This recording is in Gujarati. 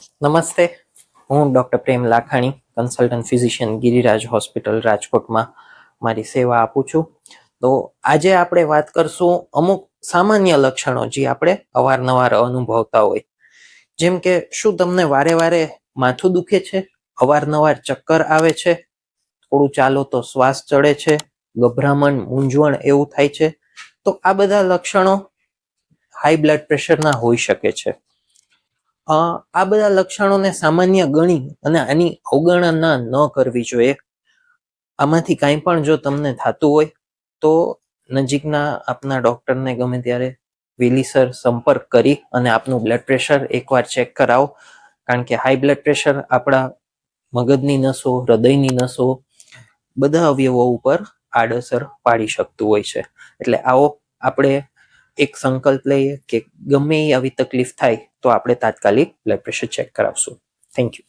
નમસ્તે, હું doctor Prem Lakhani, consultant physician, Giriraj hospital રાજકોટમાં મારી સેવા આપું છું. તો આજે આપણે વાત કરશું અમુક સામાન્ય લક્ષણો જે આપણે અવારનવાર અનુભવતા હોય, જેમ કે શું તમને વારે વારે માથું દુખે છે, અવારનવાર ચક્કર આવે છે, થોડું ચાલો તો શ્વાસ ચડે છે, ગભરામણ, મૂંઝવણ એવું થાય છે. તો આ બધા લક્ષણો હાઈ બ્લડ પ્રેશરના હોઈ શકે છે. આ બધા લક્ષણોને સામાન્ય ગણી અને આની અવગણના ન કરવી જોઈએ. આમાંથી કાંઈ પણ જો તમને થતું હોય તો નજીકના આપના ડૉક્ટરને ગમે ત્યારે વહેલીસર સંપર્ક કરી અને આપનું બ્લડ પ્રેશર એકવાર ચેક કરાવો, કારણ કે હાઈ બ્લડ પ્રેશર આપણા મગજની નસો, હૃદયની નસો, બધા અવયવો ઉપર આડઅસર પાડી શકતું હોય છે. એટલે આવો આપણે એક સંકલ્પ લઈએ કે ગમે આવી તકલીફ થાય તો આપણે તાત્કાલિક બ્લડ પ્રેશર ચેક કરાવશું. Thank you.